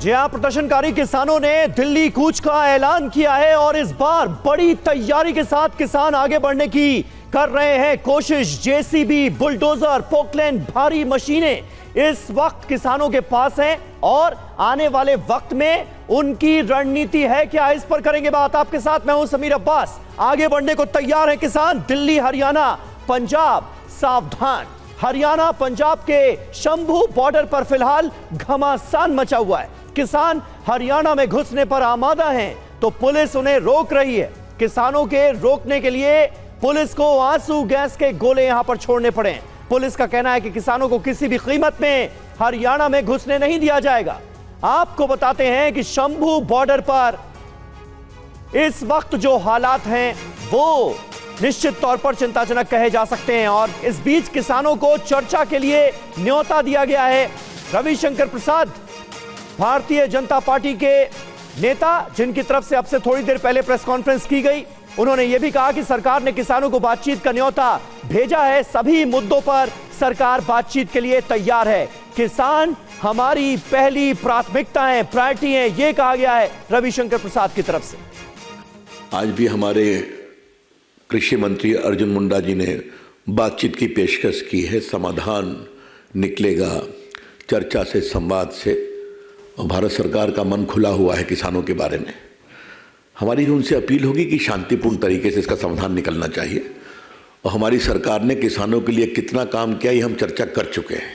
जी हां, प्रदर्शनकारी किसानों ने दिल्ली कूच का ऐलान किया है और इस बार बड़ी तैयारी के साथ किसान आगे बढ़ने की कर रहे हैं कोशिश। जेसीबी, बुलडोजर, पोकलैंड, भारी मशीनें इस वक्त किसानों के पास हैं और आने वाले वक्त में उनकी रणनीति है क्या, इस पर करेंगे बात। आपके साथ मैं हूं समीर अब्बास। आगे बढ़ने को तैयार है किसान। दिल्ली, हरियाणा, पंजाब सावधान। हरियाणा पंजाब के शंभू बॉर्डर पर फिलहाल घमासान मचा हुआ है। किसान हरियाणा में घुसने पर आमादा हैं तो पुलिस उन्हें रोक रही है। किसानों के रोकने के लिए पुलिस को आंसू गैस के गोले यहां पर छोड़ने पड़े हैं। पुलिस का कहना है कि किसानों को किसी भी कीमत में हरियाणा में घुसने नहीं दिया जाएगा। आपको बताते हैं कि शंभू बॉर्डर पर इस वक्त जो हालात हैं वो निश्चित तौर पर चिंताजनक कहे जा सकते हैं और इस बीच किसानों को चर्चा के लिए न्योता दिया गया है। रविशंकर प्रसाद, भारतीय जनता पार्टी के नेता, जिनकी तरफ से अब से थोड़ी देर पहले प्रेस कॉन्फ्रेंस की गई, उन्होंने यह भी कहा कि सरकार ने किसानों को बातचीत का न्योता भेजा है। सभी मुद्दों पर सरकार बातचीत के लिए तैयार है। किसान हमारी पहली प्राथमिकता है, प्रायोरिटी है, यह कहा गया है रविशंकर प्रसाद की तरफ से। आज भी हमारे कृषि मंत्री अर्जुन मुंडा जी ने बातचीत की पेशकश की है। समाधान निकलेगा चर्चा से, संवाद से, और भारत सरकार का मन खुला हुआ है किसानों के बारे में। हमारी उनसे अपील होगी कि शांतिपूर्ण तरीके से इसका समाधान निकलना चाहिए। और हमारी सरकार ने किसानों के लिए कितना काम किया ये हम चर्चा कर चुके हैं।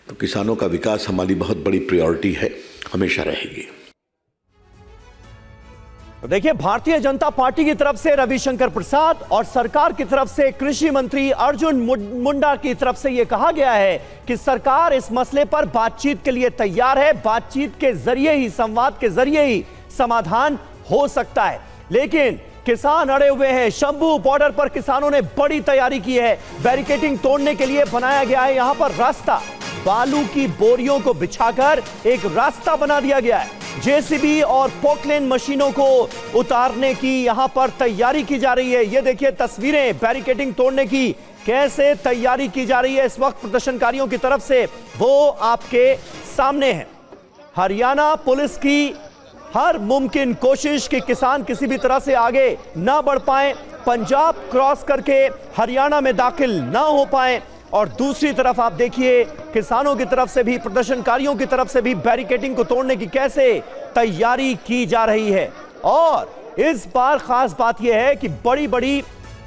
तो किसानों का विकास हमारी बहुत बड़ी प्रायोरिटी है, हमेशा रहेगी। तो देखिए, भारतीय जनता पार्टी की तरफ से रविशंकर प्रसाद और सरकार की तरफ से कृषि मंत्री अर्जुन मुंडा की तरफ से यह कहा गया है कि सरकार इस मसले पर बातचीत के लिए तैयार है। बातचीत के जरिए ही, संवाद के जरिए ही समाधान हो सकता है। लेकिन किसान अड़े हुए हैं। शंभू बॉर्डर पर किसानों ने बड़ी तैयारी की है। बैरिकेडिंग तोड़ने के लिए बनाया गया है यहां पर रास्ता। बालू की बोरियों को बिछाकर एक रास्ता बना दिया गया है। जेसीबी और पोकलैंड मशीनों को उतारने की यहां पर तैयारी की जा रही है। ये देखिए तस्वीरें बैरिकेडिंग तोड़ने की कैसे तैयारी की जा रही है इस वक्त प्रदर्शनकारियों की तरफ से, वो आपके सामने है। हरियाणा पुलिस की हर मुमकिन कोशिश कि किसान किसी भी तरह से आगे ना बढ़ पाए, पंजाब क्रॉस करके हरियाणा में दाखिल ना हो पाए। और दूसरी तरफ आप देखिए किसानों की तरफ से भी, प्रदर्शनकारियों की तरफ से भी बैरिकेडिंग को तोड़ने की कैसे तैयारी की जा रही है। और इस बार खास बात यह है कि बड़ी बड़ी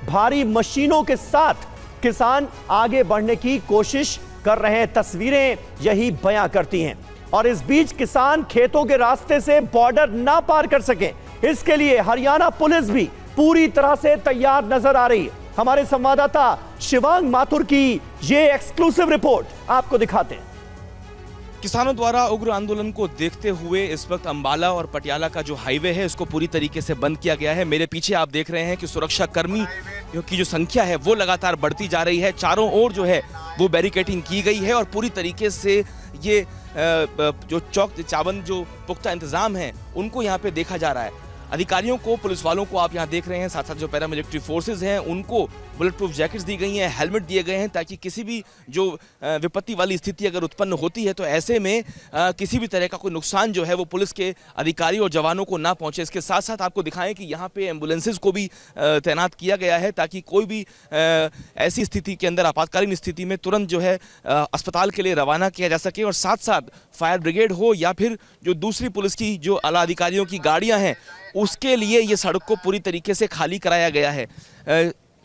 भारी मशीनों के साथ किसान आगे बढ़ने की कोशिश कर रहे हैं। तस्वीरें यही बयां करती हैं। और इस बीच किसान खेतों के रास्ते से बॉर्डर ना पार कर सके, इसके लिए हरियाणा पुलिस भी पूरी तरह से तैयार नजर आ रही है। हमारे संवाददाता शिवांग माथुर की ये एक्सक्लूसिव रिपोर्ट आपको दिखाते हैं। किसानों द्वारा उग्र आंदोलन को देखते हुए इस वक्त अंबाला और पटियाला का जो हाईवे है इसको पूरी तरीके से बंद किया गया है। मेरे पीछे आप देख रहे हैं कि सुरक्षा कर्मी की जो संख्या है वो लगातार बढ़ती जा रही है। चारों ओर जो है वो बैरिकेडिंग की गई है और पूरी तरीके से ये जो चौक चाबंद जो पुख्ता इंतजाम है उनको यहाँ पे देखा जा रहा है। अधिकारियों को, पुलिस वालों को आप यहाँ देख रहे हैं, साथ साथ जो पैरामिलिट्री फोर्सेज हैं उनको बुलेट प्रूफ जैकेट्स दी गई हैं, हेलमेट दिए गए हैं, ताकि किसी भी जो विपत्ति वाली स्थिति अगर उत्पन्न होती है तो ऐसे में किसी भी तरह का कोई नुकसान जो है वो पुलिस के अधिकारी और जवानों को ना पहुंचे। इसके साथ साथ आपको दिखाएं कि यहाँ पे एम्बुलेंसेज को भी तैनात किया गया है ताकि कोई भी ऐसी स्थिति के अंदर, आपातकालीन स्थिति में तुरंत जो है अस्पताल के लिए रवाना किया जा सके। और साथ साथ फायर ब्रिगेड हो या फिर जो दूसरी पुलिस की जो आला अधिकारियों की गाड़ियाँ हैं उसके लिए ये सड़क को पूरी तरीके से खाली कराया गया है।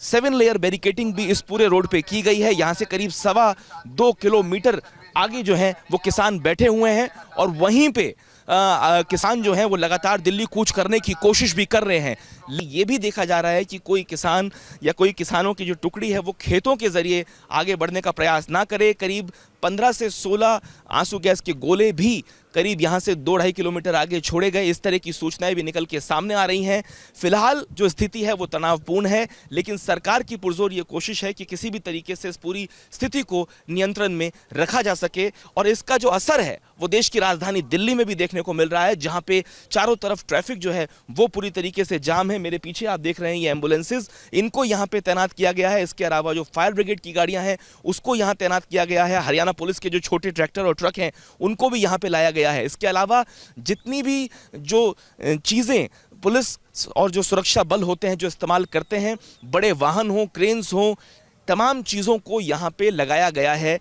7 लेयर बैरिकेडिंग भी इस पूरे रोड पे की गई है। यहाँ से करीब 2.25 किलोमीटर आगे जो है वो किसान बैठे हुए हैं और वहीं पे किसान जो हैं वो लगातार दिल्ली कूच करने की कोशिश भी कर रहे हैं। ये भी देखा जा रहा है कि कोई किसान या कोई किसानों की जो टुकड़ी है वो खेतों के जरिए आगे बढ़ने का प्रयास ना करे। करीब 15 से 16 आंसू गैस के गोले भी करीब यहाँ से 2-2.5 किलोमीटर आगे छोड़े गए। इस तरह की सूचनाएं भी निकल के सामने आ रही हैं। फिलहाल जो स्थिति है वो तनावपूर्ण है, लेकिन सरकार की पुरजोर ये कोशिश है कि किसी भी तरीके से इस पूरी स्थिति को नियंत्रण में रखा जा सके। और इसका जो असर है वो देश की राजधानी दिल्ली में भी देखने को मिल रहा है, जहाँ पे चारों तरफ ट्रैफिक जो है वो पूरी तरीके से जाम है। मेरे पीछे आप देख रहे हैं ये एम्बुलेंसेज, इनको यहाँ पे तैनात किया गया है। इसके अलावा जो फायर ब्रिगेड की गाड़ियाँ हैं उसको यहाँ तैनात किया गया है। हरियाणा पुलिस के जो छोटे ट्रैक्टर और ट्रक हैं उनको भी यहाँ पे लाया गया गया है। इसके अलावा जितनी भी जो चीज़ें पुलिस और जो सुरक्षा बल होते हैं जो इस्तेमाल करते हैं, बड़े वाहन हो, क्रेन्स हो, तमाम चीज़ों को यहाँ पे लगाया गया है।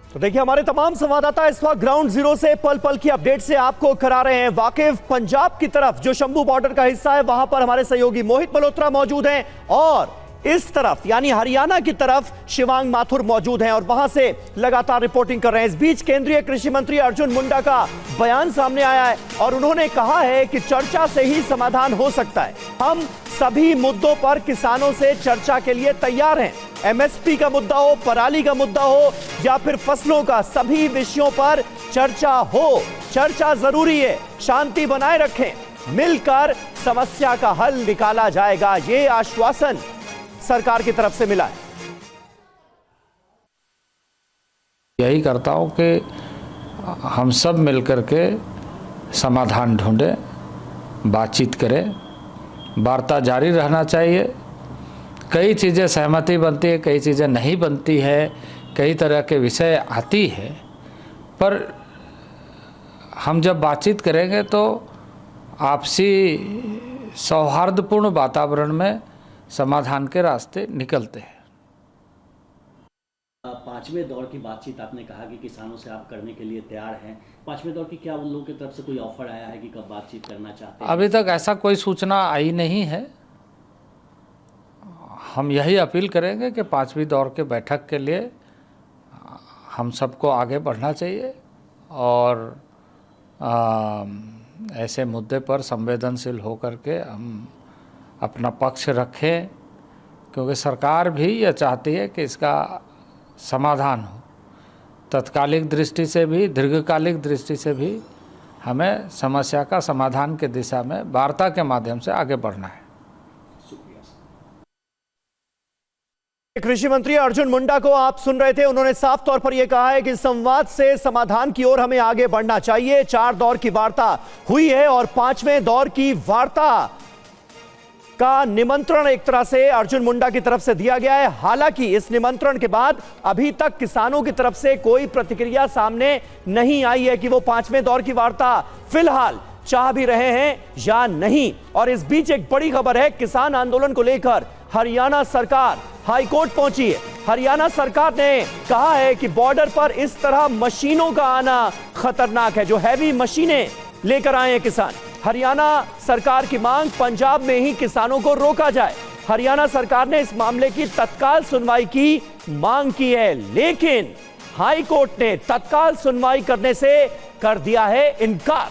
तो देखिए, हमारे तमाम संवाददाता इस वक्त ग्राउंड जीरो से पल पल की अपडेट से आपको करा रहे हैं वाकिफ। पंजाब की तरफ जो शंभू बॉर्डर का हिस्सा है वहां पर हमारे सहयोगी मोहित मल्होत्रा मौजूद हैं और इस तरफ यानी हरियाणा की तरफ शिवांग माथुर मौजूद हैं और वहां से लगातार रिपोर्टिंग कर रहे हैं। इस बीच केंद्रीय कृषि मंत्री अर्जुन मुंडा का बयान सामने आया है और उन्होंने कहा है कि चर्चा से ही समाधान हो सकता है। हम सभी मुद्दों पर किसानों से चर्चा के लिए तैयार हैं। एमएसपी का मुद्दा हो, पराली का मुद्दा हो या फिर फसलों का, सभी विषयों पर चर्चा हो। चर्चा जरूरी है, शांति बनाए रखें, मिलकर समस्या का हल निकाला जाएगा, ये आश्वासन सरकार की तरफ से मिला है। यही करता हूं कि हम सब मिलकर के समाधान ढूंढें, बातचीत करें, वार्ता जारी रहना चाहिए। कई चीज़ें सहमति बनती है, कई चीज़ें नहीं बनती है, कई तरह के विषय आती है, पर हम जब बातचीत करेंगे तो आपसी सौहार्दपूर्ण वातावरण में समाधान के रास्ते निकलते हैं। पांचवें दौर की बातचीत आपने कहा कि किसानों से आप करने के लिए तैयार हैं। पांचवें दौर की क्या उन लोगों की तरफ से कोई ऑफर आया है कि कब बातचीत करना चाहते हैं? अभी तक ऐसा कोई सूचना आई नहीं है। हम यही अपील करेंगे कि पांचवी दौर के बैठक के लिए हम सबको आगे बढ़ना चाहिए और ऐसे मुद्दे पर संवेदनशील होकर के हम अपना पक्ष रखें, क्योंकि सरकार भी यह चाहती है कि इसका समाधान हो। तत्कालिक दृष्टि से भी, दीर्घकालिक दृष्टि से भी हमें समस्या का समाधान के दिशा में वार्ता के माध्यम से आगे बढ़ना है। कृषि मंत्री अर्जुन मुंडा को आप सुन रहे थे, उन्होंने साफ तौर पर यह कहा है कि संवाद से समाधान की ओर हमें आगे बढ़ना चाहिए। 4 दौर की वार्ता हुई है और 5वें दौर की वार्ता का निमंत्रण एक तरह से अर्जुन मुंडा की तरफ से दिया गया है। हालांकि इस निमंत्रण के बाद अभी तक किसानों की तरफ से कोई प्रतिक्रिया सामने नहीं आई है कि वो 5वें दौर की वार्ता फिलहाल चाह भी रहे हैं या नहीं। और इस बीच एक बड़ी खबर है, किसान आंदोलन को लेकर हरियाणा सरकार हाईकोर्ट पहुंची है। हरियाणा सरकार ने कहा है कि बॉर्डर पर इस तरह मशीनों का आना खतरनाक है, जो हैवी मशीनें लेकर आए हैं किसान। हरियाणा सरकार की मांग, पंजाब में ही किसानों को रोका जाए। हरियाणा सरकार ने इस मामले की तत्काल सुनवाई की मांग की है, लेकिन हाई कोर्ट ने तत्काल सुनवाई करने से कर दिया है इनकार।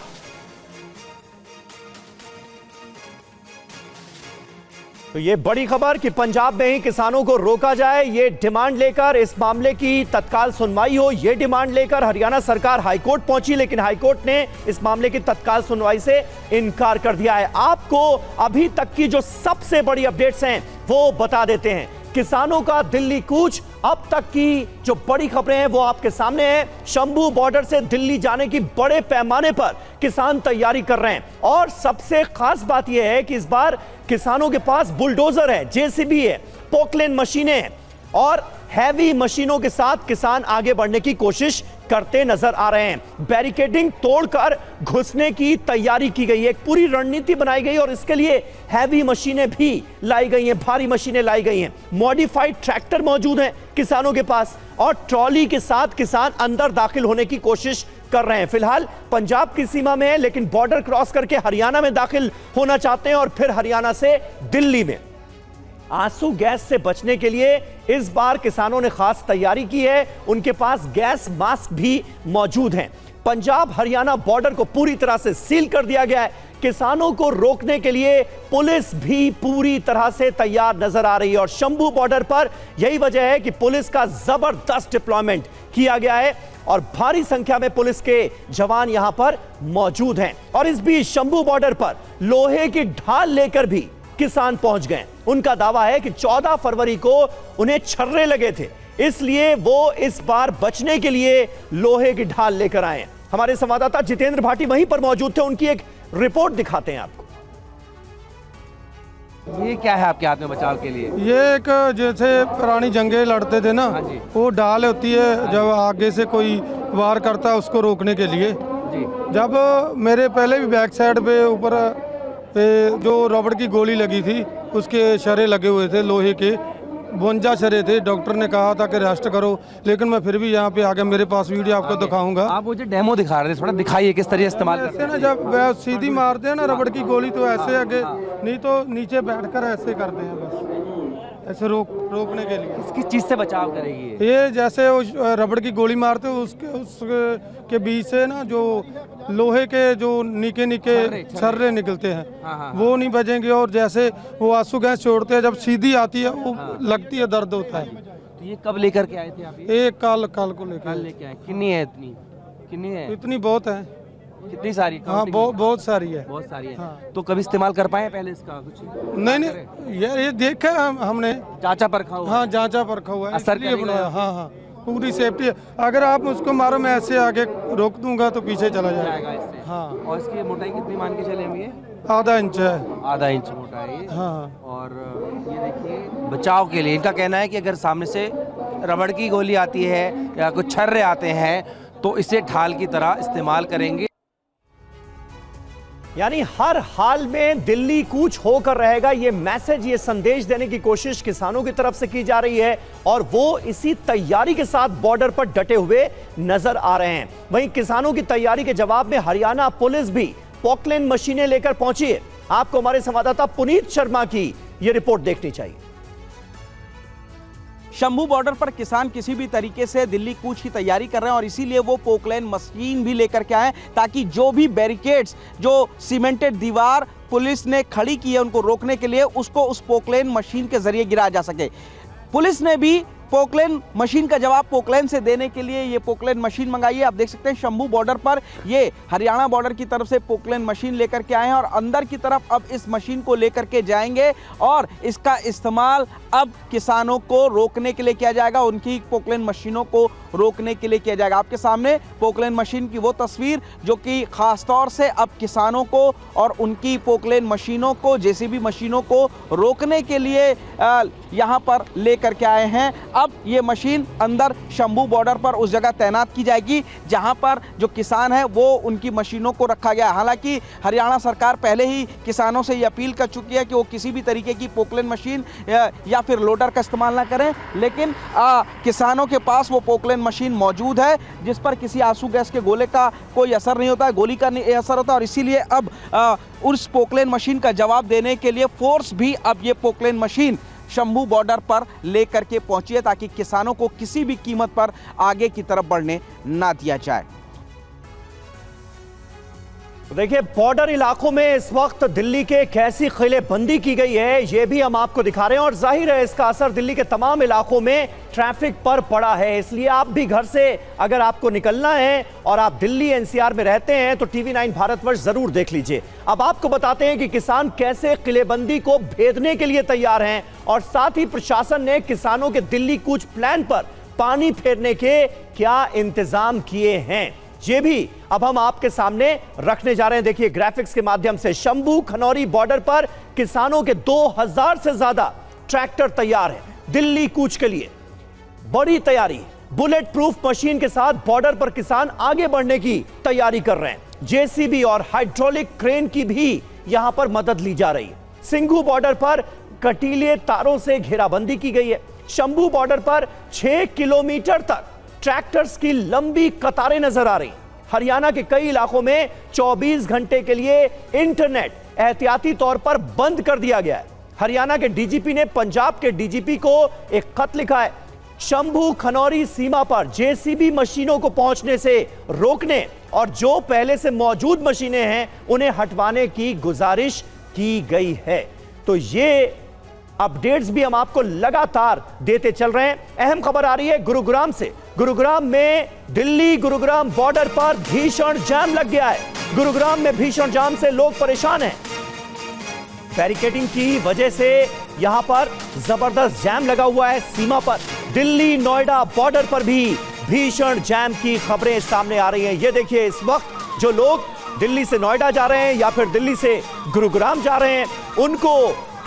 तो ये बड़ी खबर कि पंजाब में ही किसानों को रोका जाए, ये डिमांड लेकर इस मामले की तत्काल सुनवाई हो, ये डिमांड लेकर हरियाणा सरकार हाईकोर्ट पहुंची, लेकिन हाईकोर्ट ने इस मामले की तत्काल सुनवाई से इनकार कर दिया है। आपको अभी तक की जो सबसे बड़ी अपडेट्स हैं वो बता देते हैं। किसानों का दिल्ली कूच, अब तक की जो बड़ी खबरें हैं वो आपके सामने हैं। शंभू बॉर्डर से दिल्ली जाने की बड़े पैमाने पर किसान तैयारी कर रहे हैं और सबसे खास बात यह है कि इस बार किसानों के पास बुलडोजर है, जेसीबी है, पोकलेन मशीनें हैं और हैवी मशीनों के साथ किसान आगे बढ़ने की कोशिश करते नजर आ रहे हैं। बैरिकेडिंग तोड़कर घुसने की तैयारी की गई है, एक पूरी रणनीति बनाई गई और इसके लिए हैवी मशीनें भी लाई गई हैं, भारी मशीनें लाई गई हैं। मॉडिफाइड ट्रैक्टर मौजूद हैं किसानों के पास और ट्रॉली के साथ किसान अंदर दाखिल होने की कोशिश कर रहे हैं। फिलहाल पंजाब की सीमा में है, लेकिन बॉर्डर क्रॉस करके हरियाणा में दाखिल होना चाहते हैं और फिर हरियाणा से दिल्ली में। आंसू गैस से बचने के लिए इस बार किसानों ने खास तैयारी की है, उनके पास गैस मास्क भी मौजूद हैं। पंजाब हरियाणा बॉर्डर को पूरी तरह से सील कर दिया गया है। किसानों को रोकने के लिए पुलिस भी पूरी तरह से तैयार नजर आ रही है और शंभू बॉर्डर पर यही वजह है कि पुलिस का जबरदस्त डिप्लॉयमेंट किया गया है और भारी संख्या में पुलिस के जवान यहां पर मौजूद हैं। और इस बीच शंभू बॉर्डर पर लोहे की ढाल लेकर भी किसान पहुंच गए। उनका दावा है कि 14 फरवरी को उन्हें छर्रे लगे थे, इसलिए वो इस बार बचने के लिए लोहे की ढाल लेकर आए। हमारे संवाददाता जितेंद्र भाटी वहीं पर मौजूद थे, उनकी एक रिपोर्ट दिखाते हैं आपको। ये क्या है आपके हाथ में बचाव के लिए? ये एक जैसे पुरानी जंगें लड़ते थे ना, हाँ जी। वो ढाल होती है जब आगे से कोई वार करता है उसको रोकने के लिए। जी। जब मेरे पहले भी बैक साइड पे ऊपर जो रबड़ की गोली लगी थी उसके शरे लगे हुए थे लोहे के, 52 शरे थे। डॉक्टर ने कहा था कि रेस्ट करो, लेकिन मैं फिर भी यहाँ पे आ गया। मेरे पास वीडियो आपको दिखाऊंगा। आप मुझे डेमो दिखा रहे थे, थोड़ा दिखाइए किस तरह इस्तेमाल करते ऐसे ना जब वह सीधी मारते हैं ना रबड़ की गोली तो ऐसे आगे, नहीं तो नीचे बैठकर ऐसे करते हैं बस, ऐसे रोकने के लिए। किस चीज़ से बचाव करेगी ये? ये जैसे वो रबड़ की गोली मारते हो उसके बीच से ना जो लोहे के जो निके निके छर्रे निकलते हैं वो नहीं बजेंगे। और जैसे वो आंसू गैस छोड़ते हैं, जब सीधी आती है वो लगती है, दर्द होता है। तो ये कब लेकर के आए थे आप? ये एक काल को कल लेके आए। कितनी है? कितनी है? इतनी बहुत है। कितनी सारी? हाँ बहुत सारी है। बहुत सारी है। हाँ। तो कभी इस्तेमाल कर पाए पहले इसका कुछ? नहीं यार, ये देखा हमने, जांचा परखा हुआ? हाँ जांचा परखा हुआ है, असर इसलिए बनाया। हाँ पूरी सेफ्टी है। अगर आप उसको मारो, मैं ऐसे आगे रोक दूंगा तो पीछे चला जाएगा इससे। हाँ। और इसकी मोटाई कितनी मान के चले हम? ये आधा इंच है। आधा इंच मोटा है ये। हाँ। और ये देखिए बचाव के लिए इनका कहना है कि अगर सामने से रबड़ की गोली आती है या कुछ छर्रे आते हैं तो इसे ढाल की तरह इस्तेमाल करेंगे। यानी हर हाल में दिल्ली कूच होकर रहेगा, ये मैसेज, ये संदेश देने की कोशिश किसानों की तरफ से की जा रही है और वो इसी तैयारी के साथ बॉर्डर पर डटे हुए नजर आ रहे हैं। वहीं किसानों की तैयारी के जवाब में हरियाणा पुलिस भी पोकलैंड मशीनें लेकर पहुंची है। आपको हमारे संवाददाता पुनीत शर्मा की यह रिपोर्ट देखनी चाहिए। शंभू बॉर्डर पर किसान किसी भी तरीके से दिल्ली कूच की तैयारी कर रहे हैं और इसीलिए वो पोकलैंड मशीन भी लेकर के आए ताकि जो भी बैरिकेड्स, जो सीमेंटेड दीवार पुलिस ने खड़ी की है उनको रोकने के लिए, उसको उस पोकलैंड मशीन के जरिए गिराया जा सके। पुलिस ने भी पोकलैंड मशीन का जवाब पोकलैंड से देने के लिए ये पोकलैंड मशीन मंगाई है। आप देख सकते हैं शंभू बॉर्डर पर ये हरियाणा बॉर्डर की तरफ से पोकलैंड मशीन लेकर के आए हैं और अंदर की तरफ अब इस मशीन को लेकर के जाएंगे और इसका इस्तेमाल अब किसानों को रोकने के लिए किया जाएगा, उनकी पोकलैंड मशीनों को रोकने के लिए किया जाएगा। आपके सामने पोकलैंड मशीन की वो तस्वीर जो कि खासतौर से अब किसानों को और उनकी पोकलैंड मशीनों को, जेसीबी मशीनों को रोकने के लिए यहाँ पर लेकर के आए हैं। अब ये मशीन अंदर शंभू बॉर्डर पर उस जगह तैनात की जाएगी जहां पर जो किसान है वो उनकी मशीनों को रखा गया। हालांकि हरियाणा सरकार पहले ही किसानों से ये अपील कर चुकी है कि वो किसी भी तरीके की पोकलैंड मशीन या फिर लोडर का इस्तेमाल ना करें, लेकिन किसानों के पास वो पोकलैंड मशीन मौजूद है जिस पर किसी आंसू गैस के गोले का कोई असर नहीं होता है, गोली का नहीं असर होता है और इसीलिए अब उस पोकलैंड मशीन का जवाब देने के लिए फोर्स भी अब ये पोकलैंड मशीन शंभू बॉर्डर पर लेकर के पहुंची है ताकि किसानों को किसी भी कीमत पर आगे की तरफ बढ़ने ना दिया जाए। देखिए बॉर्डर इलाकों में इस वक्त दिल्ली के कैसी किलेबंदी की गई है ये भी हम आपको दिखा रहे हैं और जाहिर है इसका असर दिल्ली के तमाम इलाकों में ट्रैफिक पर पड़ा है। इसलिए आप भी घर से अगर आपको निकलना है और आप दिल्ली एनसीआर में रहते हैं तो टीवी 9 भारतवर्ष जरूर देख लीजिए। अब आपको बताते हैं कि किसान कैसे किलेबंदी को भेदने के लिए तैयार हैं और साथ ही प्रशासन ने किसानों के दिल्ली कूच प्लान पर पानी फेरने के क्या इंतजाम किए हैं ये भी अब हम आपके सामने रखने जा रहे हैं। देखिए ग्राफिक्स के माध्यम से शंभू खनौरी बॉर्डर पर किसानों के 2000 से ज्यादा ट्रैक्टर तैयार हैं दिल्ली कूच के लिए। बड़ी तैयारी, बुलेट प्रूफ मशीन के साथ बॉर्डर पर किसान आगे बढ़ने की तैयारी कर रहे हैं। जेसीबी और हाइड्रोलिक क्रेन की भी यहां पर मदद ली जा रही है। सिंघू बॉर्डर पर कटीले तारों से घेराबंदी की गई है। शंभू बॉर्डर पर 6 किलोमीटर तक ट्रैक्टर्स की लंबी कतारें नजर आ रही। हरियाणा के कई इलाकों में 24 घंटे के लिए इंटरनेट एहतियाती तौर पर बंद कर दिया गया है। हरियाणा के डीजीपी ने पंजाब के डीजीपी को एक खत लिखा है। शंभू खनौरी सीमा पर जेसीबी मशीनों को पहुंचने से रोकने और जो पहले से मौजूद मशीनें हैं उन्हें हटवाने की गुजारिश की गई है। तो ये अपडेट्स भी हम आपको लगातार देते चल रहे हैं। अहम खबर आ रही है गुरुग्राम से। गुरुग्राम में दिल्ली गुरुग्राम बॉर्डर पर भीषण जाम लग गया है। गुरुग्राम में भीषण जाम से लोग परेशान हैं। बैरिकेडिंग की वजह से यहां पर जबरदस्त जाम लगा हुआ है सीमा पर। दिल्ली नोएडा बॉर्डर पर भी भीषण जाम की खबरें सामने आ रही हैं। ये देखिए इस वक्त जो लोग दिल्ली से नोएडा जा रहे हैं या फिर दिल्ली से गुरुग्राम जा रहे हैं उनको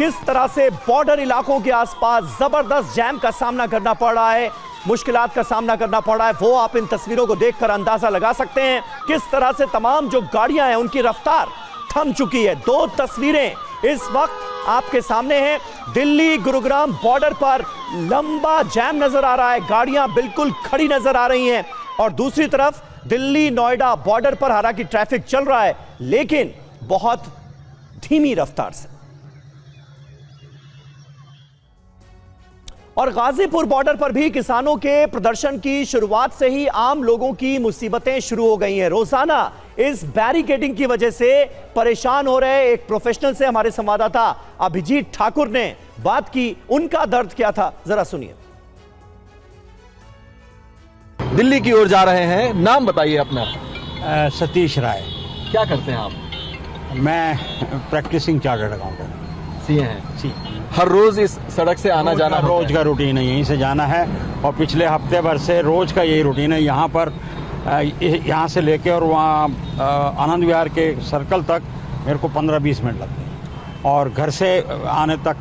किस तरह से बॉर्डर इलाकों के आसपास जबरदस्त जैम का सामना करना पड़ रहा है, मुश्किलात का सामना करना पड़ रहा है, वो आप इन तस्वीरों को देखकर अंदाजा लगा सकते हैं। किस तरह से तमाम जो गाड़ियां हैं उनकी रफ्तार थम चुकी है। दो तस्वीरें इस वक्त आपके सामने हैं। दिल्ली गुरुग्राम बॉर्डर पर लंबा जैम नजर आ रहा है, गाड़ियां बिल्कुल खड़ी नजर आ रही हैं, और दूसरी तरफ दिल्ली नोएडा बॉर्डर पर हालांकि ट्रैफिक चल रहा है लेकिन बहुत धीमी रफ्तार से। और गाजीपुर बॉर्डर पर भी किसानों के प्रदर्शन की शुरुआत से ही आम लोगों की मुसीबतें शुरू हो गई हैं। रोजाना इस बैरिकेडिंग की वजह से परेशान हो रहे एक प्रोफेशनल से हमारे संवाददाता अभिजीत ठाकुर ने बात की। उनका दर्द क्या था, जरा सुनिए। दिल्ली की ओर जा रहे हैं, नाम बताइए अपना। सतीश राय। क्या करते हैं आप? मैं प्रैक्टिसिंग चार्टर्ड अकाउंटेंट सीए हैं। सी। हर रोज इस सड़क से आना जाना रोज का रूटीन है, यहीं से जाना है, और पिछले हफ्ते भर से रोज का यही रूटीन है। यहाँ पर यहाँ से लेके और वहाँ आनंद विहार के सर्कल तक मेरे को 15-20 मिनट लगते हैं, और घर से आने तक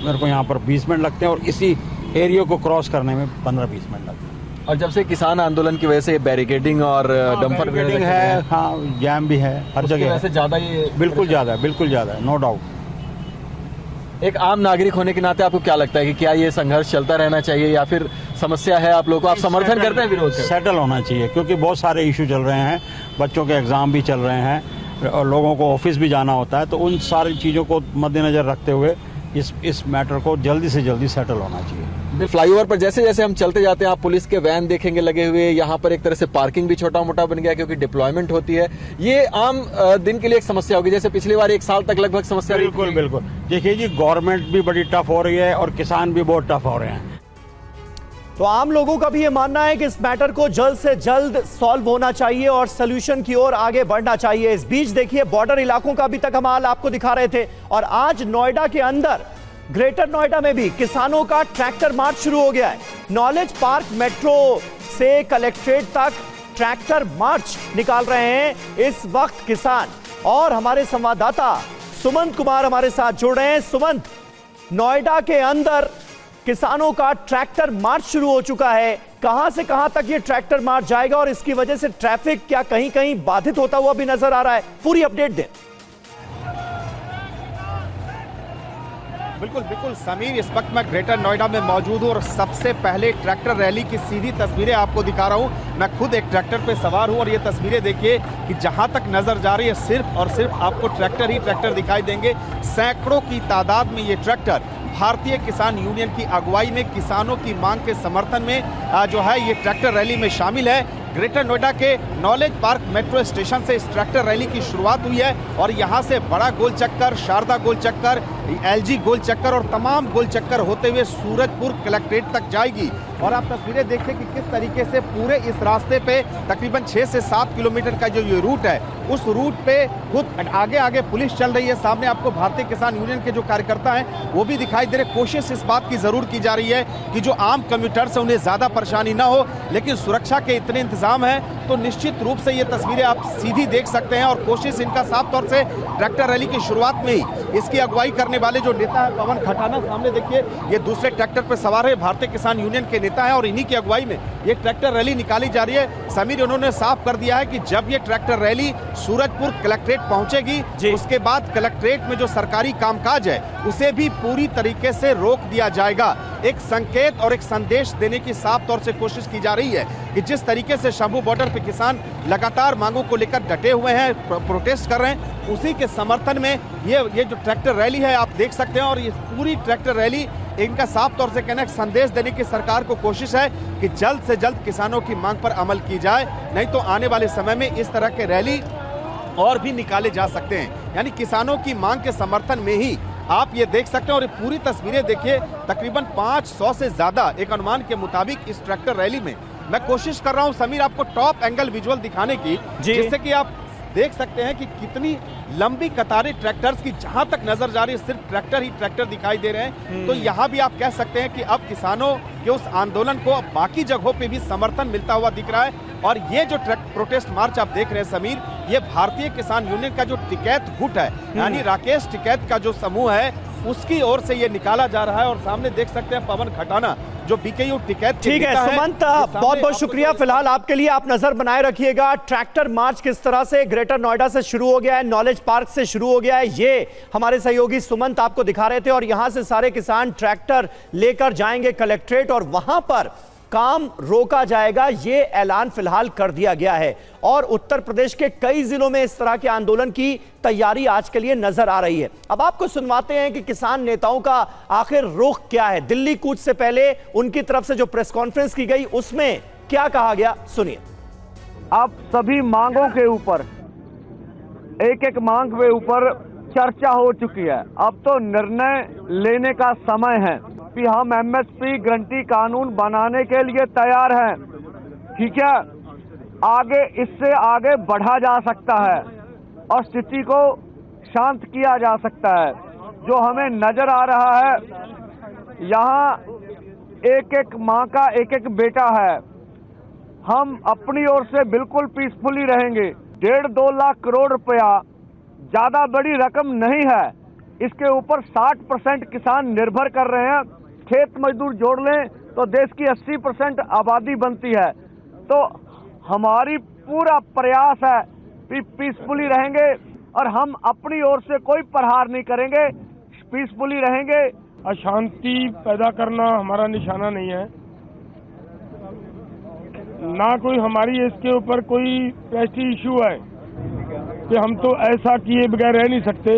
मेरे को यहाँ पर 20 मिनट लगते हैं, और इसी एरिया को क्रॉस करने में 15-20 मिनट लगते हैं। और जब से किसान आंदोलन की वजह से बैरिकेडिंग और डंपर है, हाँ, जैम भी है हर जगह। वैसे ज़्यादा ये बिल्कुल ज़्यादा है, नो डाउट। एक आम नागरिक होने के नाते आपको क्या लगता है कि क्या ये संघर्ष चलता रहना चाहिए या फिर समस्या है आप लोगों को, आप समर्थन करते हैं विरोध? सेटल होना चाहिए, क्योंकि बहुत सारे इशू चल रहे हैं, बच्चों के एग्ज़ाम भी चल रहे हैं और लोगों को ऑफिस भी जाना होता है, तो उन सारी चीज़ों को मद्देनज़र रखते हुए इस मैटर को जल्दी से जल्दी सेटल होना चाहिए। फ्लाईओवर पर जैसे जैसे हम चलते जाते हैं आप पुलिस के वैन देखेंगे लगे हुए, यहाँ पर एक तरह से पार्किंग भी छोटा मोटा बन गया क्योंकि डिप्लॉयमेंट होती है। ये आम दिन के लिए एक समस्या होगी, जैसे पिछली बार 1 साल तक लगभग समस्या। बिल्कुल। देखिए जी, गवर्नमेंट भी बड़ी टफ हो रही है और किसान भी बहुत टफ हो रहे हैं। तो आम लोगों का भी यह मानना है कि इस मैटर को जल्द से जल्द सॉल्व होना चाहिए और सॉल्यूशन की ओर आगे बढ़ना चाहिए। इस बीच देखिए बॉर्डर इलाकों का अभी तक हम हाल आपको दिखा रहे थे, और आज नोएडा के अंदर ग्रेटर नोएडा में भी किसानों का ट्रैक्टर मार्च शुरू हो गया है। नॉलेज पार्क मेट्रो से कलेक्ट्रेट तक ट्रैक्टर मार्च निकाल रहे हैं इस वक्त किसान, और हमारे संवाददाता सुमंत कुमार हमारे साथ जुड़ रहे हैं। सुमंत, नोएडा के अंदर किसानों का ट्रैक्टर मार्च शुरू हो चुका है, कहां से कहां तक ये ट्रैक्टर मार्च जाएगा और इसकी वजह से ट्रैफिक क्या कहीं कहीं बाधित होता हुआ भी नजर आ रहा है? पूरी अपडेट दें। बिल्कुल समीर, इस वक्त मैं ग्रेटर नोएडा में मौजूद हूँ और सबसे पहले ट्रैक्टर रैली की सीधी तस्वीरें आपको दिखा रहा हूँ। मैं खुद एक ट्रैक्टर पे सवार हूँ और ये तस्वीरें देखिए कि जहाँ तक नजर जा रही है सिर्फ और सिर्फ आपको ट्रैक्टर ही ट्रैक्टर दिखाई देंगे। सैकड़ों की तादाद में ये ट्रैक्टर भारतीय किसान यूनियन की अगुवाई में किसानों की मांग के समर्थन में जो है ये ट्रैक्टर रैली में शामिल है। ग्रेटर नोएडा के नॉलेज पार्क मेट्रो स्टेशन से इस ट्रैक्टर रैली की शुरुआत हुई है और यहाँ से बड़ा गोल चक्कर, शारदा गोल चक्कर, एलजी गोल चक्कर और तमाम गोल चक्कर होते हुए सूरजपुर कलेक्ट्रेट तक जाएगी। और आप तस्वीरें देखिए कि किस तरीके से पूरे इस रास्ते पे तकरीबन 6 से 7 किलोमीटर का जो ये रूट है, उस रूट पे खुद आगे आगे पुलिस चल रही है। सामने आपको भारतीय किसान यूनियन के जो कार्यकर्ता हैं वो भी दिखाई दे रहे। कोशिश इस बात की जरूर की जा रही है कि जो आम कम्यूटर्स हैं उन्हें ज्यादा परेशानी ना हो, लेकिन सुरक्षा के इतने इंतजाम है तो निश्चित रूप से ये तस्वीरें आप सीधी देख सकते हैं। और कोशिश इनका साफ तौर से ट्रैक्टर रैली की शुरुआत में ही इसकी अगुवाई करने वाले जो नेता है पवन खटाना, सामने देखिए ये दूसरे ट्रैक्टर पर सवार है, भारतीय किसान यूनियन के नेता है और इन्हीं की अगुवाई में ये ट्रैक्टर रैली निकाली जा रही है। समीर, उन्होंने साफ कर दिया है कि जब ये ट्रैक्टर रैली सूरजपुर कलेक्ट्रेट पहुंचेगी उसके बाद कलेक्ट्रेट में जो सरकारी कामकाज है उसे भी पूरी तरीके से रोक दिया जाएगा। एक संकेत और एक संदेश देने की साफ तौर से कोशिश की जा रही है कि जिस तरीके से शंभू बॉर्डर पे किसान लगातार मांगों को लेकर डटे हुए हैं, प्रोटेस्ट कर रहे हैं, उसी के समर्थन में ये जो ट्रैक्टर रैली है आप देख सकते हैं। और ये पूरी ट्रैक्टर रैली इनका साफ तौर से कहना है संदेश देने की सरकार को कोशिश है कि जल्द से जल्द किसानों की मांग पर अमल की जाए, नहीं तो आने वाले समय में इस तरह के रैली और भी निकाले जा सकते हैं। यानी किसानों की मांग के समर्थन में ही आप ये देख सकते हैं। और ये पूरी तस्वीरें देखिए, तकरीबन 500 से ज्यादा एक अनुमान के मुताबिक इस ट्रैक्टर रैली में, मैं कोशिश कर रहा हूं समीर आपको टॉप एंगल विजुअल दिखाने की, जिससे कि आप देख सकते हैं कि कितनी लंबी कतारें ट्रैक्टर्स की जहां तक नजर जा रही है सिर्फ ट्रैक्टर ही ट्रैक्टर दिखाई दे रहे हैं। तो यहां भी आप कह सकते हैं कि अब किसानों के उस आंदोलन को अब बाकी जगहों पे भी समर्थन मिलता हुआ दिख रहा है। और ये जो प्रोटेस्ट मार्च आप देख रहे हैं समीर, ये भारतीय किसान यूनियन का जो टिकैत गुट है, यानी राकेश टिकैत का जो समूह है उसकी ओर से ये निकाला जा रहा है। और सामने देख सकते हैं पवन खटाना जो बीकेयू टिकैत ठीक है सुमंत, बहुत बहुत शुक्रिया फिलहाल आपके लिए। आप नजर बनाए रखिएगा ट्रैक्टर मार्च किस तरह से ग्रेटर नोएडा से शुरू हो गया है, नॉलेज पार्क से शुरू हो गया है, ये हमारे सहयोगी सुमंत आपको दिखा रहे थे। और यहां से सारे किसान ट्रैक्टर लेकर जाएंगे कलेक्ट्रेट और वहां पर काम रोका जाएगा, ये ऐलान फिलहाल कर दिया गया है। और उत्तर प्रदेश के कई जिलों में इस तरह के आंदोलन की तैयारी आज के लिए नजर आ रही है। अब आपको सुनवाते हैं कि किसान नेताओं का आखिर रुख क्या है। दिल्ली कूच से पहले उनकी तरफ से जो प्रेस कॉन्फ्रेंस की गई उसमें क्या कहा गया, सुनिए। अब सभी मांगों के ऊपर, एक एक मांग के ऊपर चर्चा हो चुकी है। अब तो निर्णय लेने का समय है कि हम एमएसपी गारंटी कानून बनाने के लिए तैयार हैं। ठीक है, आगे इससे आगे बढ़ा जा सकता है और स्थिति को शांत किया जा सकता है। जो हमें नजर आ रहा है, यहाँ एक एक माँ का एक एक बेटा है। हम अपनी ओर से बिल्कुल पीसफुली रहेंगे। 1.5-2 लाख करोड़ रुपया ज्यादा बड़ी रकम नहीं है। इसके ऊपर 60% किसान निर्भर कर रहे हैं। खेत मजदूर जोड़ लें तो देश की 80% आबादी बनती है। तो हमारी पूरा प्रयास है कि पीसफुली रहेंगे और हम अपनी ओर से कोई प्रहार नहीं करेंगे, पीसफुली रहेंगे। अशांति पैदा करना हमारा निशाना नहीं है, ना कोई हमारी इसके ऊपर कोई प्रेस्टीज इशू है कि हम तो ऐसा किए बगैर रह नहीं सकते।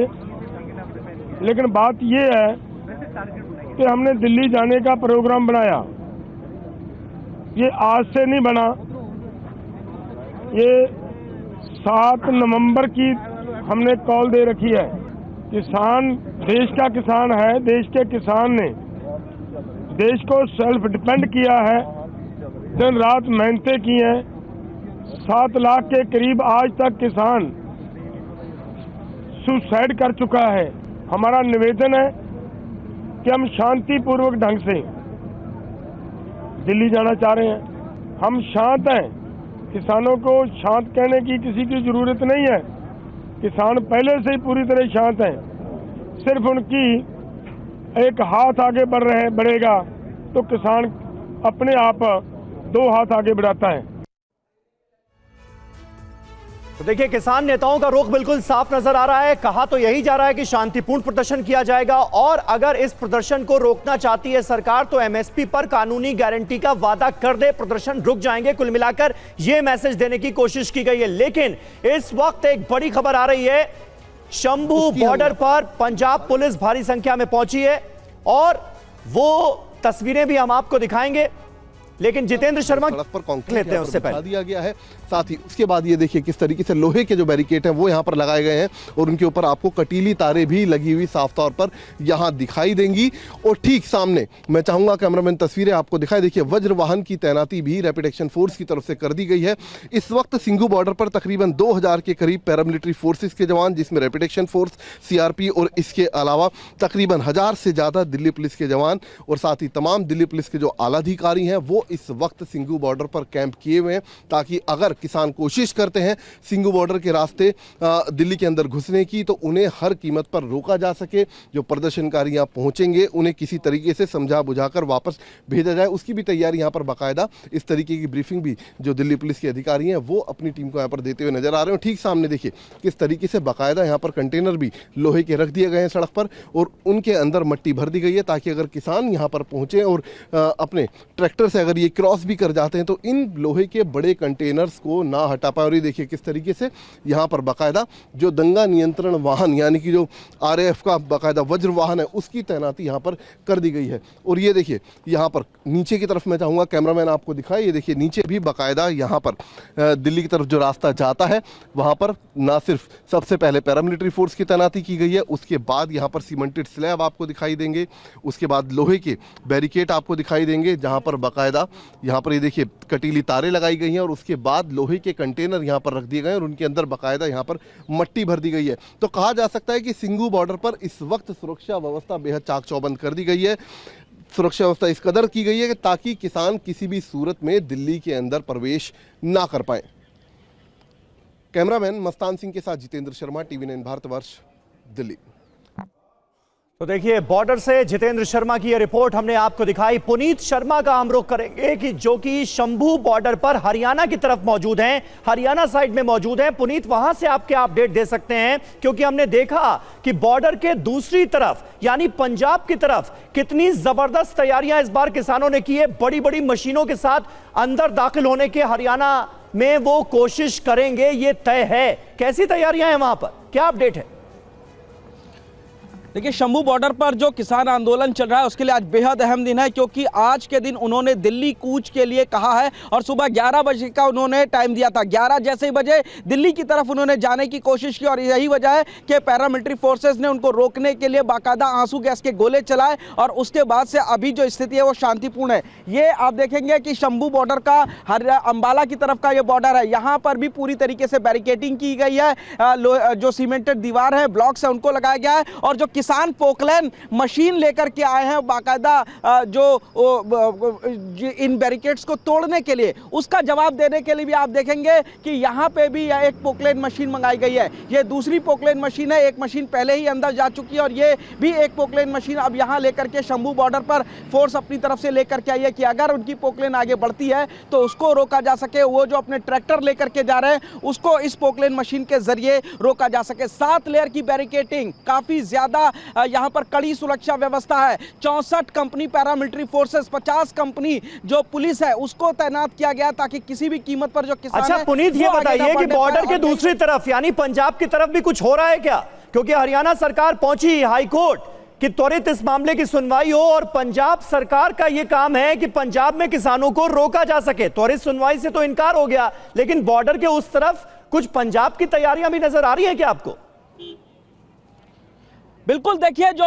लेकिन बात ये है कि हमने दिल्ली जाने का प्रोग्राम बनाया, ये आज से नहीं बना, ये 7 नवंबर की हमने कॉल दे रखी है। किसान देश का किसान है, देश के किसान ने देश को सेल्फ डिपेंड किया है, दिन रात मेहनतें की हैं। 7 लाख के करीब आज तक किसान सुसाइड कर चुका है। हमारा निवेदन है कि हम शांतिपूर्वक ढंग से दिल्ली जाना चाह रहे हैं। हम शांत हैं, किसानों को शांत कहने की किसी की जरूरत नहीं है। किसान पहले से ही पूरी तरह शांत हैं। सिर्फ उनकी एक हाथ आगे बढ़ेगा तो किसान अपने आप 2 हाथ आगे बढ़ाता है। तो देखिए किसान नेताओं का रुख बिल्कुल साफ नजर आ रहा है। कहा तो यही जा रहा है कि शांतिपूर्ण प्रदर्शन किया जाएगा और अगर इस प्रदर्शन को रोकना चाहती है सरकार तो एमएसपी पर कानूनी गारंटी का वादा कर दे, प्रदर्शन रुक जाएंगे। कुल मिलाकर यह मैसेज देने की कोशिश की गई है। लेकिन इस वक्त एक बड़ी खबर आ रही है, शंभू बॉर्डर पर पंजाब पुलिस भारी संख्या में पहुंची है और वो तस्वीरें भी हम आपको दिखाएंगे। लेकिन जितेंद्र शर्मा सड़क पर कंक्रीट लेते हैं उससे पहले दिया गया है। साथ ही उसके बाद ये देखिए किस तरीके से लोहे के जो बैरिकेड हैं वो यहाँ पर लगाए गए हैं और उनके ऊपर आपको कटीली तारें भी लगी हुई साफ तौर पर यहाँ दिखाई देंगी। और ठीक सामने मैं चाहूंगा कैमरामैन तस्वीरें आपको दिखाई। देखिए वज्र वाहन की तैनाती भी रैपिड एक्शन फोर्स की तरफ से कर दी गई है। इस वक्त सिंघू बॉर्डर पर तकरीबन 2000 के करीब पैरामिलिट्री फोर्सेस के जवान, जिसमें रैपिड एक्शन फोर्स, सीआरपी और इसके अलावा तकरीबन 1000 से ज्यादा दिल्ली पुलिस के जवान और साथ ही तमाम दिल्ली पुलिस के जो आला अधिकारी हैं वो इस वक्त सिंघू बॉर्डर पर कैंप किए हुए हैं, ताकि अगर किसान कोशिश करते हैं सिंघू बॉर्डर के रास्ते दिल्ली के अंदर घुसने की तो उन्हें हर कीमत पर रोका जा सके। जो प्रदर्शनकारी यहाँ पहुंचेंगे उन्हें किसी तरीके से समझा बुझाकर वापस भेजा जाए, उसकी भी तैयारी यहाँ पर बाकायदा इस तरीके की ब्रीफिंग भी जो दिल्ली पुलिस के अधिकारी हैं वो अपनी टीम को यहाँ पर देते हुए नजर आ रहे हैं। ठीक सामने देखिए किस तरीके से बाकायदा यहाँ पर कंटेनर भी लोहे के रख दिए गए हैं सड़क पर और उनके अंदर मट्टी भर दी गई है, ताकि अगर किसान यहाँ पर पहुंचे और अपने ट्रैक्टर से अगर ये क्रॉस भी कर जाते हैं तो इन लोहे के बड़े कंटेनर्स को ना हटा पाए। और ये देखिए किस तरीके से यहाँ पर बाकायदा जो दंगा नियंत्रण वाहन यानी कि जो आरएएफ का बाकायदा वज्र वाहन है उसकी तैनाती यहाँ पर कर दी गई है। और ये देखिए यहाँ पर नीचे की तरफ मैं चाहूँगा कैमरामैन आपको दिखाए, ये देखिए नीचे भी बाकायदा यहाँ पर दिल्ली की तरफ जो रास्ता जाता है वहाँ पर ना सिर्फ सबसे पहले पैरामिलिट्री फोर्स की तैनाती की गई है, उसके बाद यहाँ पर सीमेंटेड स्लैब आपको दिखाई देंगे, उसके बाद लोहे के बैरिकेड आपको दिखाई देंगे जहाँ पर बाकायदा यहाँ पर ये देखिए कटीली तारें लगाई गई हैं और उसके बाद लोहे के कंटेनर यहाँ पर रख दिए गए और उनके अंदर बाकायदा यहाँ पर मट्टी भर दी गई है। तो कहा जा सकता है कि सिंघू बॉर्डर पर इस वक्त सुरक्षा व्यवस्था बेहद चाक चौबंद कर दी गई है। सुरक्षा व्यवस्था इस कदर की गई है कि ताकि किसान किसी भी सूरत में दिल्ली के अंदर प्रवेश ना कर पाए। कैमरामैन मस्तान सिंह के साथ जितेंद्र शर्मा, TV9 भारतवर्ष, दिल्ली। तो देखिए, बॉर्डर से जितेंद्र शर्मा की यह रिपोर्ट हमने आपको दिखाई। पुनीत शर्मा का हम रुख करेंगे कि जो कि शंभू बॉर्डर पर हरियाणा की तरफ मौजूद हैं, हरियाणा साइड में मौजूद हैं। पुनीत, वहां से आप क्या अपडेट दे सकते हैं, क्योंकि हमने देखा कि बॉर्डर के दूसरी तरफ यानी पंजाब की तरफ कितनी जबरदस्त तैयारियां इस बार किसानों ने की है। बड़ी बड़ी मशीनों के साथ अंदर दाखिल होने के हरियाणा में वो कोशिश करेंगे, ये तय है। कैसी तैयारियां हैं वहां पर, क्या अपडेट है? देखिए, शंभू बॉर्डर पर जो किसान आंदोलन चल रहा है उसके लिए आज बेहद अहम दिन है, क्योंकि आज के दिन उन्होंने दिल्ली कूच के लिए कहा है और सुबह 11 बजे का उन्होंने टाइम दिया था। 11 जैसे ही बजे दिल्ली की तरफ उन्होंने जाने की कोशिश की और यही वजह है कि पैरामिलिट्री फोर्सेस ने उनको रोकने के लिए बाकायदा आंसू गैस के गोले चलाए और उसके बाद से अभी जो स्थिति है वो शांतिपूर्ण है। ये आप देखेंगे कि शंभू बॉर्डर का अंबाला की तरफ का ये बॉर्डर है, यहाँ पर भी पूरी तरीके से बैरिकेडिंग की गई है। जो सीमेंटेड दीवार है, ब्लॉक्स है, उनको लगाया गया है और जो किसान पोकलैन मशीन लेकर के आए हैं बाकायदा जो इन बैरिकेड्स को तोड़ने के लिए, उसका जवाब देने के लिए भी आप देखेंगे कि यहाँ पे भी एक पोकलैन मशीन मंगाई गई है। ये दूसरी पोकलैन मशीन है, एक मशीन पहले ही अंदर जा चुकी है और ये भी एक पोकलैन मशीन अब यहाँ लेकर के शंभू बॉर्डर पर फोर्स अपनी तरफ से लेकर के आई है कि अगर उनकी पोकलैन आगे बढ़ती है तो उसको रोका जा सके। वो जो अपने ट्रैक्टर लेकर के जा रहे हैं उसको इस पोकलैन मशीन के जरिए रोका जा सके। 7 लेयर की बैरिकेडिंग, काफी ज्यादा यहाँ पर कड़ी सुरक्षा व्यवस्था है। 64 कंपनी पैरामिलिट्री फोर्सेस, 50 कंपनी जो पुलिस है उसको तैनात किया गया ताकि किसी भी कीमत पर जो किसान अच्छा पुनीत, ये बताइए कि बॉर्डर के दूसरी तरफ यानी पंजाब की तरफ भी कुछ हो रहा है क्या? क्योंकि हरियाणा सरकार पहुंची हाईकोर्ट कि त्वरित इस मामले की सुनवाई हो और पंजाब सरकार का यह काम है कि पंजाब में किसानों को रोका जा सके। त्वरित सुनवाई से तो इनकार हो गया, लेकिन बॉर्डर के उस तरफ कुछ पंजाब की तैयारियां भी नजर आ रही हैं क्या आपको? बिल्कुल, देखिए जो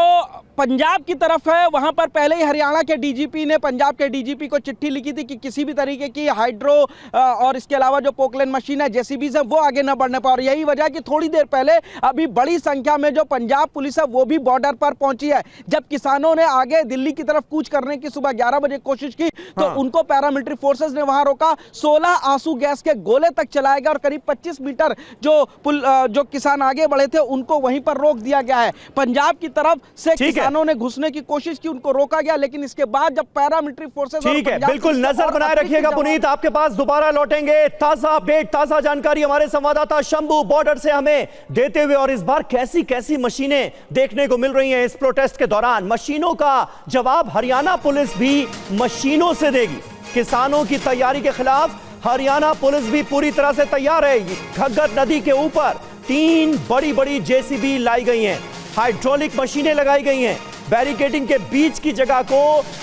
पंजाब की तरफ है वहां पर पहले ही हरियाणा के डीजीपी ने पंजाब के डीजीपी को चिट्ठी लिखी थी कि किसी भी तरीके की हाइड्रो और इसके अलावा जो पोकलैन मशीन है, जेसीबीज है, वो आगे न बढ़ने पाए। और यही वजह कि थोड़ी देर पहले अभी बड़ी संख्या में जो पंजाब पुलिस है वो भी बॉर्डर पर पहुंची है। जब किसानों ने आगे दिल्ली की तरफ कूच करने की सुबह 11 बजे कोशिश की तो उनको पैरामिलिट्री फोर्सेस ने वहां रोका। 16 आंसू गैस के गोले तक चलाए गए और करीब 25 मीटर जो किसान आगे बढ़े थे उनको वहीं पर रोक दिया गया है। पंजाब की तरफ से किसानों ने घुसने की कोशिश की, उनको रोका गया, लेकिन इसके बाद जब पैरामिलिट्री फोर्सेस, ठीक है, बिल्कुल नजर बनाए रखिएगा पुनीत, आपके पास दोबारा लौटेंगे। ताजा अपडेट, ताजा जानकारी हमारे संवाददाता शंभू बॉर्डर से हमें देते हुए। और इस बार कैसी कैसी मशीनें देखने को मिल रही हैं इस प्रोटेस्ट के दौरान। मशीनों का जवाब हरियाणा पुलिस भी मशीनों से देगी। किसानों की तैयारी के खिलाफ हरियाणा पुलिस भी पूरी तरह से तैयार है। घग्गर नदी के ऊपर 3 बड़ी बड़ी जेसीबी लाई गई हैं, हाइड्रोलिक मशीनें लगाई गई हैं, बैरिकेडिंग के बीच की जगह को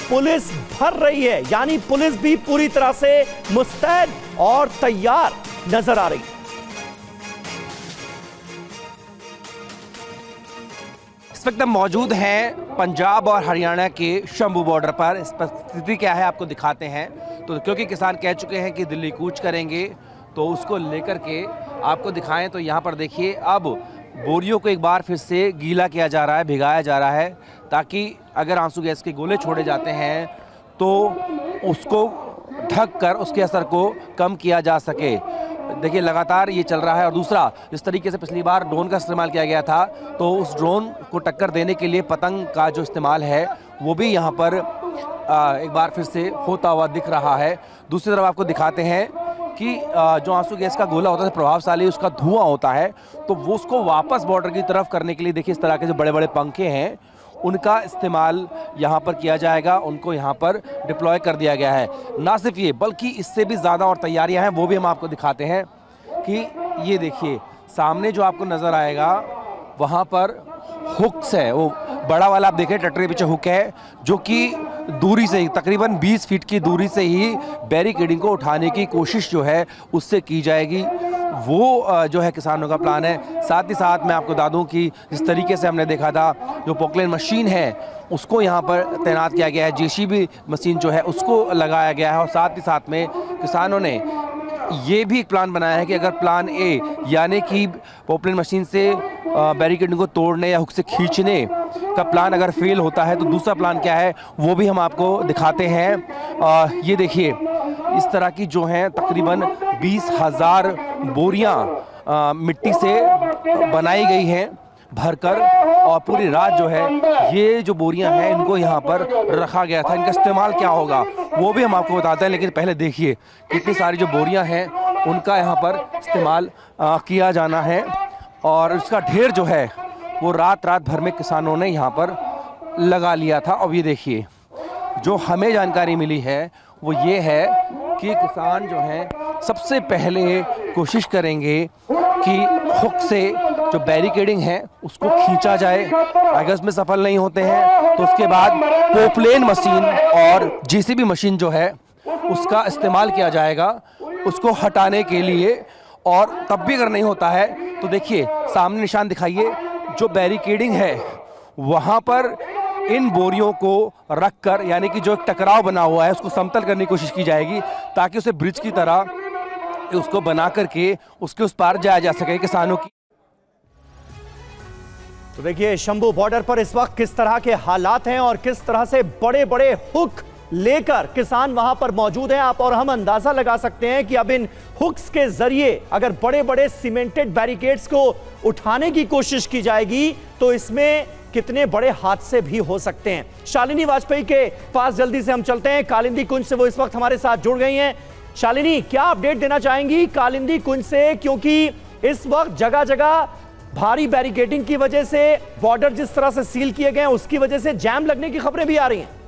पुलिस भर रही है, यानी पुलिस भी पूरी तरह से मुस्तैद और तैयार नजर आ रही है। इस वक्त हम मौजूद हैं पंजाब और हरियाणा के शंभू बॉर्डर पर। इस पर स्थिति क्या है आपको दिखाते हैं। तो क्योंकि किसान कह चुके हैं कि दिल्ली कूच करेंगे तो उसको लेकर के आपको दिखाएं। तो यहाँ पर देखिए, अब बोरियों को एक बार फिर से गीला किया जा रहा है, भिगाया जा रहा है, ताकि अगर आंसू गैस के गोले छोड़े जाते हैं तो उसको ढक कर उसके असर को कम किया जा सके। देखिए लगातार ये चल रहा है। और दूसरा, जिस तरीके से पिछली बार ड्रोन का इस्तेमाल किया गया था तो उस ड्रोन को टक्कर देने के लिए पतंग का जो इस्तेमाल है वो भी यहाँ पर एक बार फिर से होता हुआ दिख रहा है। दूसरी तरफ आपको दिखाते हैं कि जो आंसू गैस का गोला होता है प्रभावशाली, उसका धुआं होता है, तो वो उसको वापस बॉर्डर की तरफ करने के लिए देखिए इस तरह के जो बड़े बड़े पंखे हैं उनका इस्तेमाल यहाँ पर किया जाएगा। उनको यहाँ पर डिप्लॉय कर दिया गया है। ना सिर्फ ये बल्कि इससे भी ज़्यादा और तैयारियाँ हैं, वो भी हम आपको दिखाते हैं कि ये देखिए सामने जो आपको नज़र आएगा वहाँ पर हुक्स है, वो बड़ा वाला आप देखें ट्रैक्टर के पीछे हुक है, जो कि दूरी से तकरीबन 20 फीट की दूरी से ही बैरिकेडिंग को उठाने की कोशिश जो है उससे की जाएगी। वो जो है किसानों का प्लान है। साथ ही साथ मैं आपको बता दूं कि जिस तरीके से हमने देखा था जो पोकलैन मशीन है उसको यहाँ पर तैनात किया गया है, जेसीबी मशीन जो है उसको लगाया गया है। और साथ ही साथ में किसानों ने ये भी एक प्लान बनाया है कि अगर प्लान ए यानी कि पोकलैन मशीन से बैरिकेडिंग को तोड़ने या हुक से खींचने का प्लान अगर फेल होता है तो दूसरा प्लान क्या है वो भी हम आपको दिखाते हैं। ये देखिए इस तरह की जो हैं तकरीबन 20,000 बोरियां मिट्टी से बनाई गई हैं भरकर और पूरी रात जो है ये जो बोरियां हैं इनको यहाँ पर रखा गया था। इनका इस्तेमाल क्या होगा वो भी हम आपको बताते हैं, लेकिन पहले देखिए कितनी सारी जो बोरियां हैं उनका यहाँ पर इस्तेमाल किया जाना है। और इसका ढेर जो है वो रात भर में किसानों ने यहाँ पर लगा लिया था। अब ये देखिए जो हमें जानकारी मिली है वो ये है कि किसान जो हैं सबसे पहले कोशिश करेंगे कि हुक से जो बैरिकेडिंग है उसको खींचा जाए। अगर उसमें सफल नहीं होते हैं तो उसके बाद पोपलेन मशीन और जेसीबी मशीन जो है उसका इस्तेमाल किया जाएगा उसको हटाने के लिए। और तब भी अगर नहीं होता है तो देखिए सामने निशान दिखाइए, जो बैरिकेडिंग है वहाँ पर इन बोरियों को रखकर यानी कि जो एक टकराव बना हुआ है उसको समतल करने की कोशिश की जाएगी ताकि उसे ब्रिज की तरह उसको बना करके उसके उस पार जाया जा सके किसानों की। तो देखिए शंभू बॉर्डर पर इस वक्त किस तरह के हालात हैं और किस तरह से बड़े बड़े हुक लेकर किसान वहां पर मौजूद हैं। आप और हम अंदाजा लगा सकते हैं कि अब इन हुक्स के जरिए अगर बड़े बड़े सीमेंटेड बैरिकेड्स को उठाने की कोशिश की जाएगी तो इसमें कितने बड़े हादसे भी हो सकते हैं। शालिनी वाजपेयी के पास जल्दी से हम चलते हैं, कालिंदी कुंज से वो इस वक्त हमारे साथ जुड़ गई हैं। शालिनी, क्या अपडेट देना चाहेंगी कालिंदी कुंज से, क्योंकि इस वक्त जगह जगह भारी बैरिकेडिंग की वजह से बॉर्डर जिस तरह से सील किए गए हैं उसकी वजह से जैम लगने की खबरें भी आ रही हैं।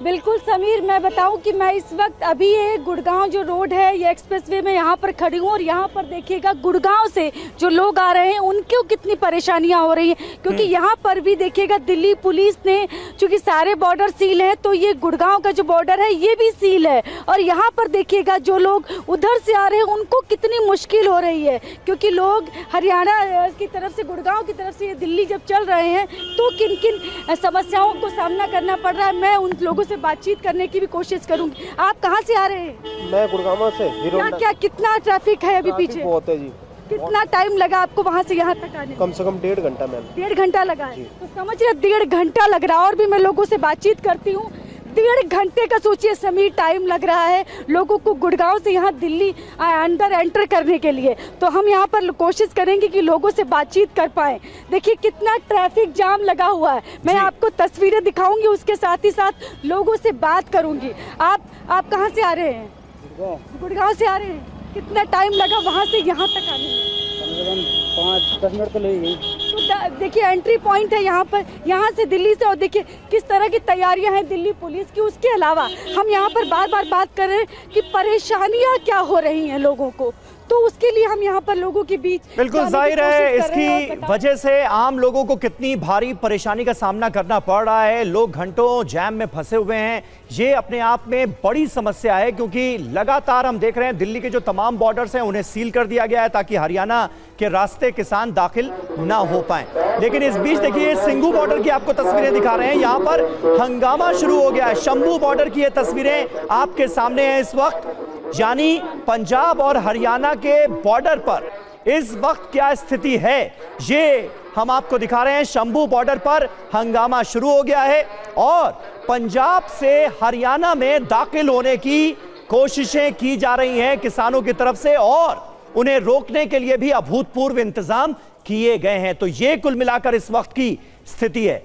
बिल्कुल समीर, मैं बताऊं कि मैं इस वक्त अभी ये गुड़गांव जो रोड है ये एक्सप्रेसवे में यहाँ पर खड़ी हूँ और यहाँ पर देखिएगा गुड़गांव से जो लोग आ रहे हैं उनको कितनी परेशानियाँ हो रही हैं, क्योंकि यहाँ पर भी देखिएगा दिल्ली पुलिस ने चूँकि सारे बॉर्डर सील हैं तो ये गुड़गांव का जो बॉर्डर है ये भी सील है। और यहाँ पर देखिएगा जो लोग उधर से आ रहे हैं उनको कितनी मुश्किल हो रही है, क्योंकि लोग हरियाणा की तरफ से गुड़गांव की तरफ से दिल्ली जब चल रहे हैं तो किन किन समस्याओं को सामना करना पड़ रहा है, मैं उन लोगों से बातचीत करने की भी कोशिश करूंगी। आप कहां से आ रहे हैं? मैं गुड़गांव से। क्या कितना ट्रैफिक है अभी पीछे? बहुत है जी। कितना टाइम लगा आपको वहां से यहाँ तक आने? कम से कम 1.5 घंटा मैम। 1.5 घंटा लगा है तो समझ रहे 1.5 घंटा लग रहा है। और भी मैं लोगों से बातचीत करती हूँ, 1.5 घंटे का सोचिए समीर टाइम लग रहा है लोगों को गुड़गांव से यहाँ दिल्ली अंदर एंटर करने के लिए। तो हम यहाँ पर कोशिश करेंगे कि लोगों से बातचीत कर पाएं। देखिए कितना ट्रैफिक जाम लगा हुआ है, मैं आपको तस्वीरें दिखाऊंगी, उसके साथ ही साथ लोगों से बात करूंगी। आप कहाँ से आ रहे हैं? गुड़गांव से आ रहे हैं। कितना टाइम लगा वहाँ से यहाँ तक आने में? 5-10 मिनट तो लगेगी। तो देखिए एंट्री पॉइंट है यहाँ पर, यहाँ से दिल्ली से, और देखिए किस तरह की तैयारियां हैं दिल्ली पुलिस की। उसके अलावा हम यहाँ पर बार बार बात कर रहे हैं कि परेशानियां क्या हो रही हैं लोगों को, तो उसके लिए हम यहाँ पर लोगों के बीच बिल्कुल जाहिर है इसकी वजह से आम लोगों को कितनी भारी परेशानी का सामना करना पड़ रहा है। लोग घंटों जैम में फंसे हुए हैं, ये अपने आप में बड़ी समस्या है, क्योंकि लगातार हम देख रहे हैं दिल्ली के जो तमाम बॉर्डर्स हैं उन्हें सील कर दिया गया है ताकि हरियाणा के रास्ते किसान दाखिल ना हो पाए। लेकिन इस बीच देखिए सिंघू बॉर्डर की आपको तस्वीरें दिखा रहे हैं, यहाँ पर हंगामा शुरू हो गया है। शंभू बॉर्डर की ये तस्वीरें आपके सामने हैं इस वक्त, यानी पंजाब और हरियाणा के बॉर्डर पर इस वक्त क्या स्थिति है ये हम आपको दिखा रहे हैं। शंभू बॉर्डर पर हंगामा शुरू हो गया है और पंजाब से हरियाणा में दाखिल होने की कोशिशें की जा रही हैं किसानों की तरफ से और उन्हें रोकने के लिए भी अभूतपूर्व इंतजाम किए गए हैं। तो ये कुल मिलाकर इस वक्त की स्थिति है।